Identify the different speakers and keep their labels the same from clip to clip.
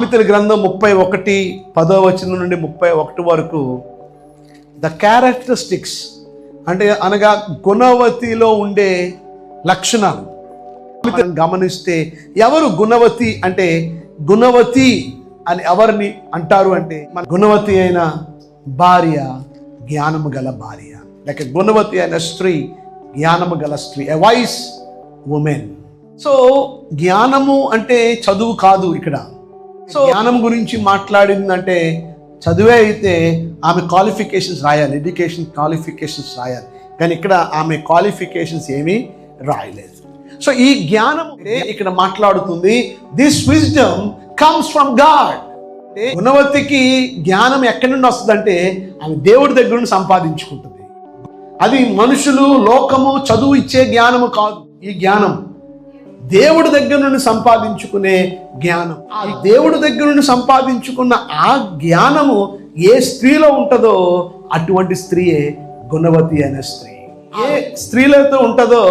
Speaker 1: సామెతల గ్రంథం 31:10 నుండి 31 వరకు ద క్యారెక్టరిస్టిక్స్ అనగా గుణవతిలో ఉండే లక్షణాలు గమనిస్తే ఎవరు గుణవతి అంటే గుణవతి అని ఎవరిని అంటారు అంటే మన గుణవతి అయిన భార్య జ్ఞానము గల భార్య, లేక గుణవతి అయిన స్త్రీ జ్ఞానము గల స్త్రీ, ఎ వైస్ ఉమెన్. సో జ్ఞానము అంటే చదువు కాదు. ఇక్కడ సో జ్ఞానం గురించి మాట్లాడిందంటే చదువే అయితే ఆమె క్వాలిఫికేషన్స్ రాయాలి, ఎడ్యుకేషన్ క్వాలిఫికేషన్స్ రాయాలి, కానీ ఇక్కడ ఆమె క్వాలిఫికేషన్స్ ఏమీ రాయలేదు. సో ఈ జ్ఞానం ఇక్కడ మాట్లాడుతుంది, this wisdom comes from God. గుణవతికి జ్ఞానం ఎక్కడి నుండి వస్తుందంటే ఆమె దేవుడి దగ్గర నుండి సంపాదించుకుంటుంది. అది మనుషులు, లోకము, చదువు ఇచ్చే జ్ఞానము కాదు. ఈ జ్ఞానం దేవుడి దగ్గర నుండి సంపాదించుకునే జ్ఞానం. ఆ దేవుడి దగ్గర నుండి సంపాదించుకున్న ఆ జ్ఞానము ఏ స్త్రీలో ఉంటుందో అటువంటి స్త్రీయే గుణవతి అనే స్త్రీ. ఏ స్త్రీలతో ఉంటుందో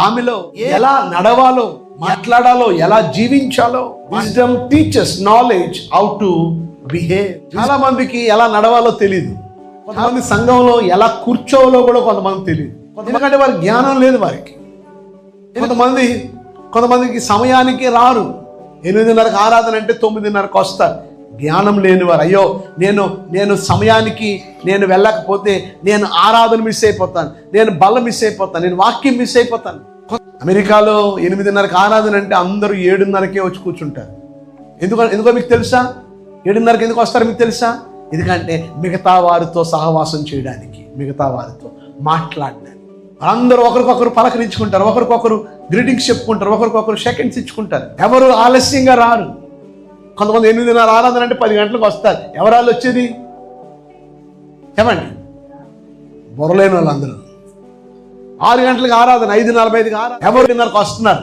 Speaker 1: ఆమెలో ఎలా నడవాలో, మాట్లాడాలో, ఎలా జీవించాలో. Wisdom teachers knowledge how to behave. చాలా మందికి ఎలా నడవాలో తెలియదు. కొంతమంది సంఘంలో ఎలా కూర్చోవాలో కూడా కొంతమంది తెలియదు, ఎందుకంటే వారి జ్ఞానం లేదు వారికి. కొంతమందికి సమయానికి రారు. 8:30కి ఆరాధన అంటే 9:30కి వస్తారు. జ్ఞానం లేనివారు, అయ్యో నేను సమయానికి నేను వెళ్ళకపోతే నేను ఆరాధన మిస్ అయిపోతాను, నేను బల్ల మిస్ అయిపోతాను, నేను వాక్యం మిస్ అయిపోతాను. అమెరికాలో 8:30కి ఆరాధన అంటే అందరూ 7:30కే వచ్చి కూర్చుంటారు. ఎందుకో మీకు తెలుసా? 7:30కి ఎందుకు వస్తారు మీకు తెలుసా? ఎందుకంటే మిగతా వారితో సహవాసం చేయడానికి, మిగతా వారితో మాట్లాడడానికి. అందరూ ఒకరికొకరు పలకరించుకుంటారు, ఒకరికొకరు గ్రీటింగ్స్ చెప్పుకుంటారు, ఒకరికొకరు సెకండ్స్ ఇచ్చుకుంటారు. ఎవరు ఆలస్యంగా రారు. కొంతమంది 8:30 ఆరాధన అంటే 10 గంటలకు వస్తారు. ఎవరాళ్ళు వచ్చేది చెప్పండి? బుర్రలేని వాళ్ళు అందరూ. 6 గంటలకు ఆరాధన, 5:45కి ఆరాధన, ఎవరు 8:30కి వస్తున్నారు.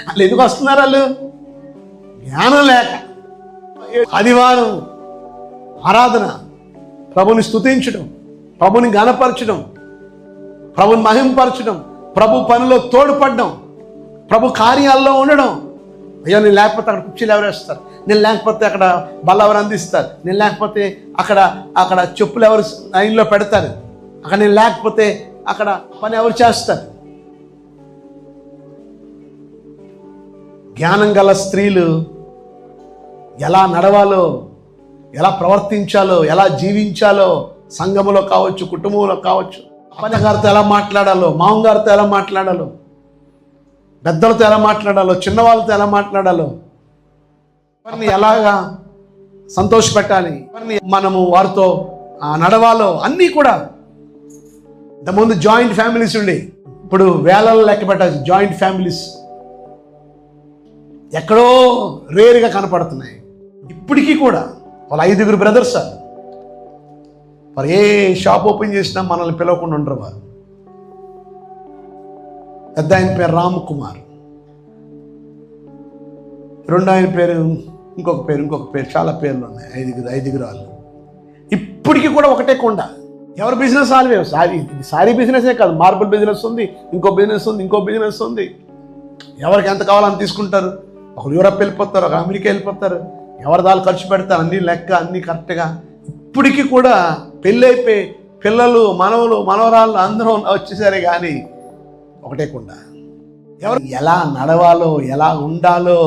Speaker 1: వాళ్ళు ఎందుకు వస్తున్నారు? వాళ్ళు జ్ఞానం లేక. ఆదివారం ఆరాధన, ప్రభుని స్తుతించడం, ప్రభుని ఘనపరచడం, ప్రభుని మహింపరచడం, ప్రభు పనిలో తోడ్పడడం, ప్రభు కార్యాల్లో ఉండడం. అయ్యో నేను లేకపోతే అక్కడ కుర్చీలు ఎవరు వేస్తారు, నేను లేకపోతే అక్కడ బల్ల ఎవరు అందిస్తారు, నేను లేకపోతే అక్కడ చెప్పులు ఎవరు లైన్లో పెడతారు, అక్కడ నేను లేకపోతే అక్కడ పని ఎవరు చేస్తారు. జ్ఞానం గల స్త్రీలు ఎలా నడవాలో, ఎలా ప్రవర్తించాలో, ఎలా జీవించాలో, సంఘములో కావచ్చు, కుటుంబంలో కావచ్చు, అమ్మగారితో ఎలా మాట్లాడాలో, మామగారితో ఎలా మాట్లాడాలో, పెద్దలతో ఎలా మాట్లాడాలో, చిన్నవాళ్ళతో ఎలా మాట్లాడాలో, వారిని ఎలాగా సంతోషపెట్టాలి, మనము వారితో నడవాలో అన్నీ కూడా. ఇంతకుముందు జాయింట్ ఫ్యామిలీస్ ఉండి, ఇప్పుడు వేలలో లెక్క పెట్టాలి. జాయింట్ ఫ్యామిలీస్ ఎక్కడో రేరుగా కనపడుతున్నాయి. ఇప్పటికీ కూడా వాళ్ళ 5 బ్రదర్స్. వారు ఏ షాప్ ఓపెన్ చేసినా మనల్ని పిలవకుండా ఉండరు. వారు పెద్ద ఆయన పేరు రామ్ కుమార్, రెండో ఆయన పేరు ఇంకొక పేరు, చాలా పేర్లు ఉన్నాయి. 5 వాళ్ళు. ఇప్పటికీ కూడా ఒకటే కొండ. ఎవరి బిజినెస్ వాళ్ళే. సారీ బిజినెసే కాదు, మార్బుల్ బిజినెస్ ఉంది, ఇంకో బిజినెస్ ఉంది. ఎవరికి ఎంత కావాలో అంత తీసుకుంటారు. ఒకరు యూరప్ వెళ్ళిపోతారు, ఒక అమెరికా వెళ్ళిపోతారు. ఎవరి దాళ్ళు ఖర్చు పెడతారు, అన్నీ లెక్క, అన్నీ కరెక్ట్గా. ఇప్పటికీ కూడా పెళ్ళైపోయి పిల్లలు, మనవలు, మనవరాళ్ళు అందరూ వచ్చేసరే కానీ ఒకటే కొండ. ఎవరు ఎలా నడవాలో, ఎలా ఉండాలో,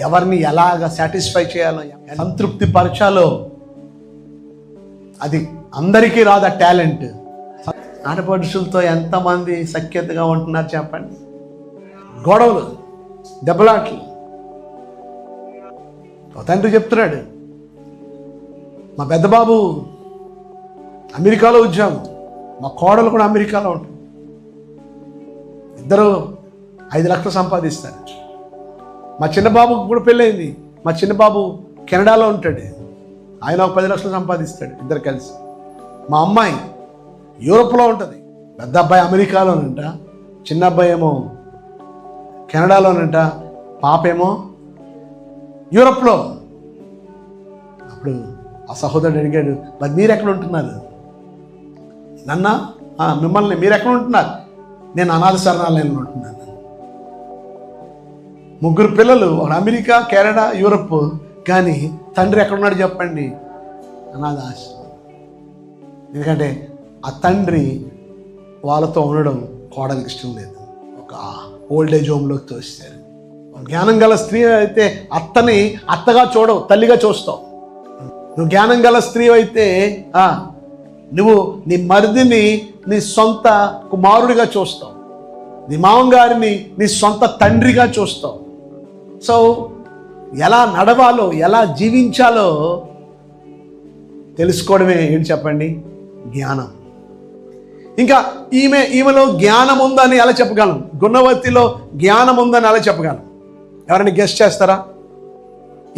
Speaker 1: ఎవరిని ఎలాగ సాటిస్ఫై చేయాలో, సంతృప్తి పరచాలో, అది అందరికీ రాదు ఆ టాలెంట్. ఆడపడుచులతో ఎంతమంది సఖ్యతగా ఉంటున్నారు చెప్పండి? గొడవలు, దెబ్బలాట్లు. తండ్రి చెప్తున్నాడు, మా పెద్ద బాబు అమెరికాలో ఉద్యోగం, మా కోడలు కూడా అమెరికాలో ఉంటుంది, ఇద్దరు 5 లక్షలు సంపాదిస్తారు. మా చిన్న బాబుకు కూడా పెళ్ళయింది. మా చిన్న బాబు కెనడాలో ఉంటాడు, ఆయన ఒక 10 లక్షలు సంపాదిస్తాడు, ఇద్దరు కలిసి. మా అమ్మాయి యూరోప్లో ఉంటుంది, పెద్ద అబ్బాయి అమెరికాలోనంట, చిన్న అబ్బాయి ఏమో కెనడాలోనంట, పాప ఏమో యూరోప్లో. అప్పుడు ఆ సహోదరుడు అడిగాడు, మరి మీరు ఎక్కడ ఉంటున్నారు? నన్న మిమ్మల్ని మీరు ఎక్కడ ఉంటున్నారు? నేను అనాథ శరణాలయంలో ఉంటున్నాను. 3 పిల్లలు, ఒక అమెరికా, కెనడా, యూరప్. కానీ తండ్రి ఎక్కడున్నాడు చెప్పండి? అనాథాశ్రమం. ఎందుకంటే ఆ తండ్రి వాళ్ళతో ఉండడం కోడలికి ఇష్టం లేదు. ఒక ఓల్డేజ్ హోమ్లోకి తోస్తారు. జ్ఞానం గల స్త్రీ అయితే అత్తని అత్తగా చూడవు, తల్లిగా చూస్తావు. నువ్వు జ్ఞానం గల స్త్రీ అయితే నువ్వు నీ మరిదిని నీ సొంత కుమారుడిగా చూస్తావు, నీ మామగారిని నీ సొంత తండ్రిగా చూస్తావు. సో ఎలా నడవాలో, ఎలా జీవించాలో తెలుసుకోవడమే ఏంటి చెప్పండి? జ్ఞానం. ఇంకా ఈమెలో జ్ఞానం ఉందని ఎలా చెప్పగలం? గుణవతిలో జ్ఞానం ఉందని ఎలా చెప్పగలం? ఎవరైనా గెస్ట్ చేస్తారా?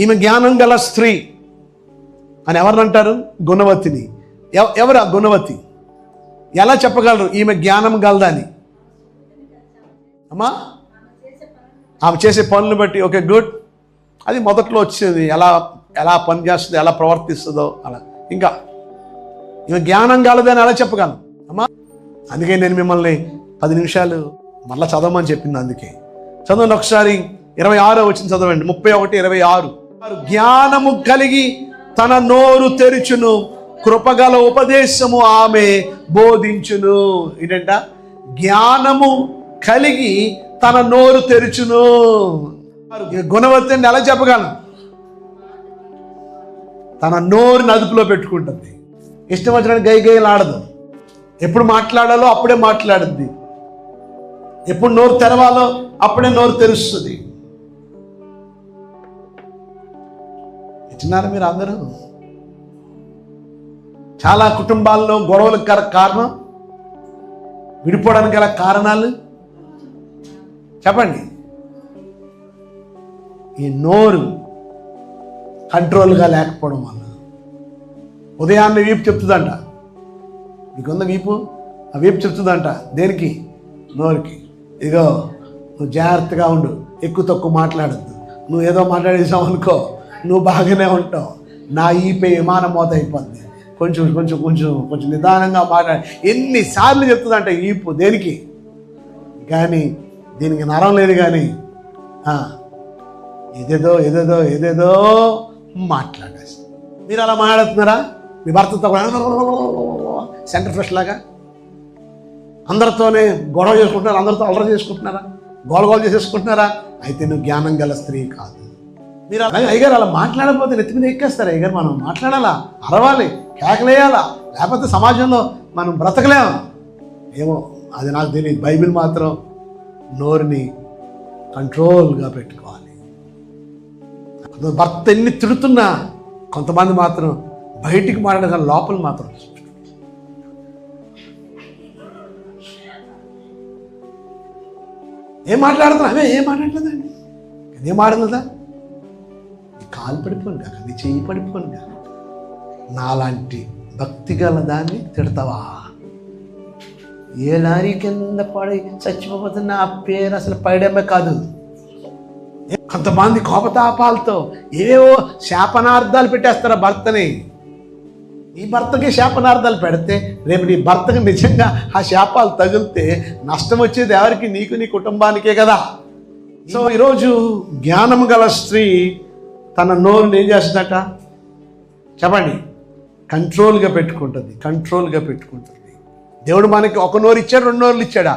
Speaker 1: ఈమె జ్ఞానం గల స్త్రీ అని ఎవరినంటారు? గుణవతిని. ఎవరు గుణవతి? ఎలా చెప్పగలరు ఈమె జ్ఞానం గలదని? అమ్మా, ఆమె చేసే పనులు బట్టి. Okay, good. అది మొదట్లో వచ్చేది, ఎలా పని చేస్తుందో, ఎలా ప్రవర్తిస్తుందో అలా. ఇంకా ఈమె జ్ఞానం గలదని ఎలా చెప్పగలను అమ్మా? అందుకే నేను మిమ్మల్ని 10 నిమిషాలు మళ్ళీ చదవమని చెప్పింది. అందుకే చదవండి ఒకసారి. 26వ వచనం చదవండి. 31:26. జ్ఞానము కలిగి తన నోరు తెరుచును, కృపగల ఉపదేశము ఆమె బోధించును. ఏంటంట? జ్ఞానము కలిగి తన నోరు తెరుచును. గుణవతి అని ఎలా చెప్పగలను? తన నోరుని అదుపులో పెట్టుకుంటుంది. ఇష్టం వచ్చినట్టు గైగైలాడదు. ఎప్పుడు మాట్లాడాలో అప్పుడే మాట్లాడుద్ది. ఎప్పుడు నోరు తెరవాలో అప్పుడే నోరు తెరుస్తుంది. ఇచ్చినారా మీరు అందరూ? చాలా కుటుంబాల్లో గొడవలకు కారణం, విడిపోవడానికి గల కారణాలు చెప్పండి. ఈ నోరు కంట్రోల్గా లేకపోవడం వల్ల. ఉదయాన్నే వీపు చెప్తుందంట. నీకుంద వీపు, ఆ వీపు చెప్తుందంట. దేనికి? నోరుకి. ఇగో నువ్వు జాగ్రత్తగా ఉండు, ఎక్కువ తక్కువ మాట్లాడద్దు. నువ్వు ఏదో మాట్లాడేసావు అనుకో, నువ్వు బాగానే ఉంటావు. నా ఈపే విమానం మోత అయిపోద్ది. కొంచెం కొంచెం కొంచెం కొంచెం నిదానంగా మాట్లాడి. ఎన్నిసార్లు చెప్తుందంట ఈపు. దేనికి? కానీ దీనికి నరం లేదు. కానీ ఏదేదో ఏదేదో ఏదేదో మాట్లాడేసి. మీరు అలా మాట్లాడుతున్నారా? మీ భర్తతో సెంటర్ ఫ్రెష్ లాగా అందరితోనే గొడవ చేసుకుంటున్నారా? అందరితో అల్లరి చేసుకుంటున్నారా? గోలగోలు చేసేసుకుంటున్నారా? అయితే నువ్వు జ్ఞానం గల స్త్రీ కాదు. మీరు అయ్యగారు అలా మాట్లాడకపోతే నెత్తి మీద ఎక్కేస్తారు. అయ్యగారు మనం మాట్లాడాలా, అరవాలి, కేకలేయాలా, లేకపోతే సమాజంలో మనం బ్రతకలేము. ఏమో అది నాకు తెలియదు. బైబిల్ మాత్రం నోరుని కంట్రోల్గా పెట్టుకోవాలి. భర్త ఎన్ని తిడుతున్నా కొంతమంది మాత్రం బయటికి మాట్లాడగల, లోపల మాత్రం ఏం మాట్లాడుతున్నా? ఏం మాట్లాడలేదండి. ఏం మాట్లాడదా? నీ కాలు పడిపోను కాక, నీ చెయ్యి పడిపోను కాక, నాలాంటి భక్తి గల దాన్ని తిడతావా? ఏ లారీ కింద పడి చచ్చిపోతే నా పేరు అసలు పైడమే కాదు. కొంతమంది కోపతాపాలతో ఏవో శాపనార్థాలు పెట్టేస్తారా భర్తని. నీ భర్తకి శాపనార్థాలు పెడితే రేపు నీ భర్తకి నిజంగా ఆ శాపాలు తగిలితే నష్టం వచ్చేది ఎవరికి? నీకు, నీ కుటుంబానికే కదా. సో ఈరోజు జ్ఞానం గల స్త్రీ తన నోరుని ఏం చేస్తుందట చెప్పండి? కంట్రోల్గా పెట్టుకుంటుంది. కంట్రోల్గా పెట్టుకుంటుంది. దేవుడు మనకి ఒక నోరు ఇచ్చాడు, 2 నోరులు ఇచ్చాడా?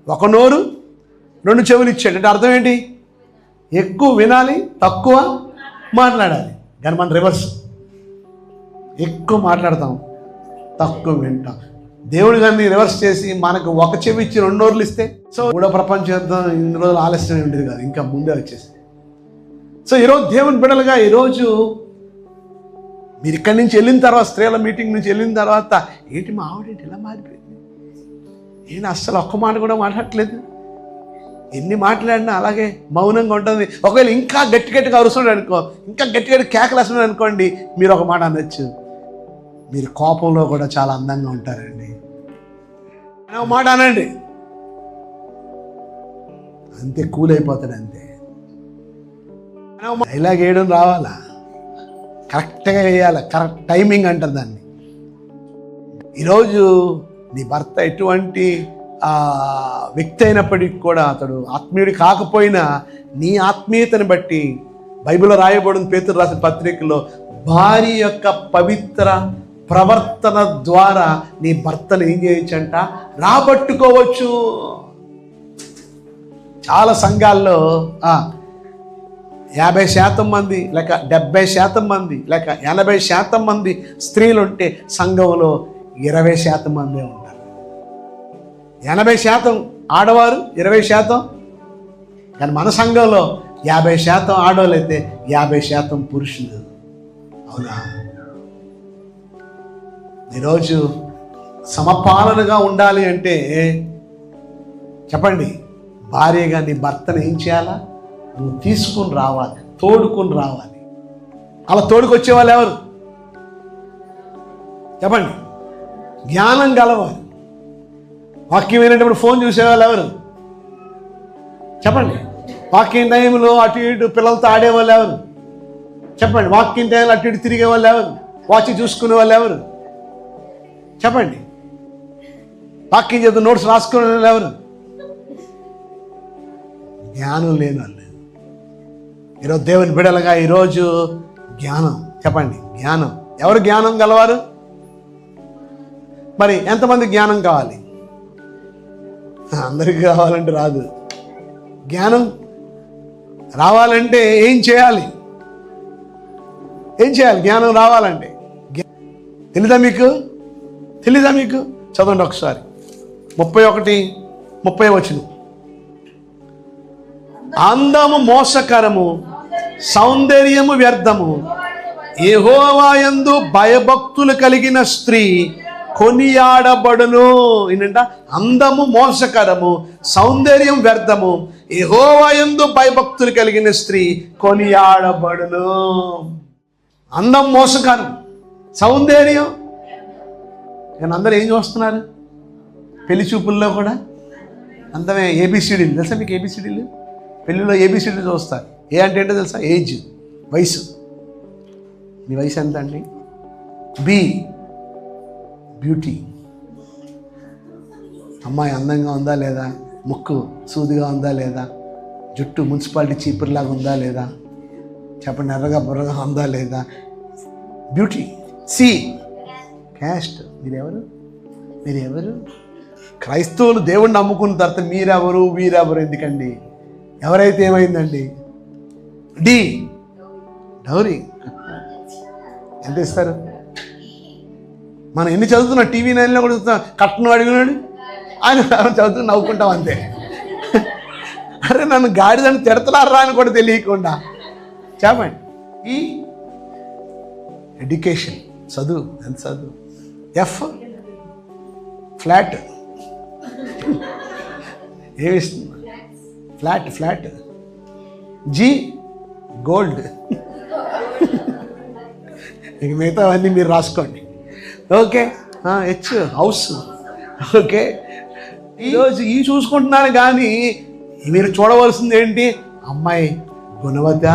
Speaker 1: ఒక నోరు 2 చెవులు ఇచ్చాడు. అంటే అర్థం ఏంటి? ఎక్కువ వినాలి, తక్కువ మాట్లాడాలి. కానీ మన రివర్స్, ఎక్కువ మాట్లాడతాం, తక్కువ వింటాం. దేవుడు కానీ రివర్స్ చేసి మనకు ఒక చెవి ఇచ్చి 2 నోరులు ఇస్తే, సో మూడో ప్రపంచ యుద్ధం ఇన్ని రోజులు ఆలస్యం ఉండేది కాదు, ఇంకా ముందే వచ్చేసి. సో ఈరోజు దేవుని బిడ్డలుగా ఈరోజు మీరు ఇక్కడి నుంచి వెళ్ళిన తర్వాత, స్త్రీల మీటింగ్ నుంచి వెళ్ళిన తర్వాత, ఏంటి మా ఆవిడేంటి ఇలా మారిపోయింది, ఏంటి అస్సలు ఒక్క మాట కూడా మాట్లాడట్లేదు, ఎన్ని మాట్లాడినా అలాగే మౌనంగా ఉంటుంది. ఒకవేళ ఇంకా గట్టి గట్టిగా అరుస్తున్నాడు అనుకో, ఇంకా గట్టి గట్టి కేకలేస్తున్నాడు అనుకోండి, మీరు ఒక మాట అనొచ్చు, మీరు కోపంలో కూడా చాలా అందంగా ఉంటారండి అనే ఒక మాట అనండి. అంతే, కూల్ అయిపోతాడు అంతే. డైలాగ్ వేయడం రావాలా, కరెక్ట్గా వేయాలి, కరెక్ట్ టైమింగ్ అంటారు దాన్ని. ఈరోజు నీ భర్త ఎటువంటి వ్యక్తి అయినప్పటికీ కూడా, అతడు ఆత్మీయుడి కాకపోయినా నీ ఆత్మీయతను బట్టి బైబిల్లో రాయబడిన పేతురు రాసిన పత్రికలో భార్య యొక్క పవిత్ర ప్రవర్తన ద్వారా నీ భర్తను ఏం చేయొచ్చంట, రాబట్టుకోవచ్చు. చాలా సంఘాల్లో 50% మంది లేక 70% మంది లేక 80% మంది స్త్రీలు ఉంటే సంఘంలో 20% మందే ఉంటారు. 80% ఆడవారు, 20%. కానీ మన సంఘంలో 50% ఆడవాళ్ళు అయితే 50% పురుషులు. అవునా? ఈరోజు సమపాలనగా ఉండాలి అంటే చెప్పండి, భార్యగా నీ భర్తను ఏం చేయాలా? నువ్వు తీసుకుని రావాలి, తోడుకుని రావాలి. అలా తోడుకొచ్చేవాళ్ళు ఎవరు చెప్పండి? జ్ఞానం గలవారు. వాక్యం వినేటప్పుడు ఫోన్ చూసేవాళ్ళు ఎవరు చెప్పండి? వాక్యం టైంలో అటు ఇటు పిల్లలతో ఆడేవాళ్ళు ఎవరు చెప్పండి? వాక్యం టైంలో అటు ఇటు తిరిగే వాళ్ళు ఎవరు? వాచ్ చూసుకునే వాళ్ళు ఎవరు చెప్పండి? వాక్యం చేత నోట్స్ రాసుకునే వాళ్ళు ఎవరు? జ్ఞానం లేని వాళ్ళు. ఈరోజు దేవుని బిడలుగా ఈరోజు జ్ఞానం చెప్పండి, జ్ఞానం. ఎవరు జ్ఞానం గలవారు? మరి ఎంతమంది జ్ఞానం కావాలి? అందరికీ కావాలంటే రాదు. జ్ఞానం రావాలంటే ఏం చేయాలి? ఏం చేయాలి జ్ఞానం రావాలంటే? తెలీదా మీకు? చదవండి ఒకసారి 31:30 వచనం. అందము మోసకరము, సౌందర్యము వ్యర్థము, యెహోవా యందు భయభక్తులు కలిగిన స్త్రీ కొనియాడబడును. ఏంటంట? అందము మోసకరము, సౌందర్యం వ్యర్థము, యెహోవా యందు భయభక్తులు కలిగిన స్త్రీ కొనియాడబడును. అందం మోసకరం, సౌందర్యం. కానీ అందరూ ఏం చూస్తున్నారు? పెళ్లి చూపుల్లో కూడా అందమే ఏబిసిడీలు. తెలుసా మీకు ఏబిసిడీలు? పెళ్ళిలో ఏబిసిడీలు చూస్తారు. ఏ అంటే ఏంటో తెలుసా? ఏజ్, వయసు. మీ వయసు ఎంత అండి? B, beauty. అమ్మాయి అందంగా ఉందా లేదా? ముక్కు సూదిగా ఉందా లేదా? జుట్టు మున్సిపాలిటీ చీపురులాగా ఉందా లేదా? చెప్పండి, ఎర్రగా బుర్రగా ఉందా లేదా? బ్యూటీ. C, caste. మీరెవరు? క్రైస్తవులు దేవుణ్ణి నమ్ముకున్న తర్వాత మీరెవరు వీరెవరు ఎందుకండి? ఎవరైతే ఏమైందండి? D, dowry. ఎంత ఇస్తారు? మనం ఎన్ని చదువుతున్నాం? టీవీ 9లో కూడా చూస్తున్నాం. కట్నం అడిగినాడు ఆయన చదువుతున్నా నవ్వుకుంటాం అంతే. అరే నన్ను గాడిదని తిడతారా అని కూడా తెలియకుండా. చెప్పండి. ఈ ఎడ్యుకేషన్, చదువు. ఎంత చదువు? F, flat. ఏమిస్తుంది? ఫ్లాట్. G, gold. ఇక మిగతావన్నీ మీరు రాసుకోండి. ఓకే. H, house. ఓకే. ఈరోజు ఈ చూసుకుంటున్నాను కానీ మీరు చూడవలసింది ఏంటి? అమ్మాయి గుణవత,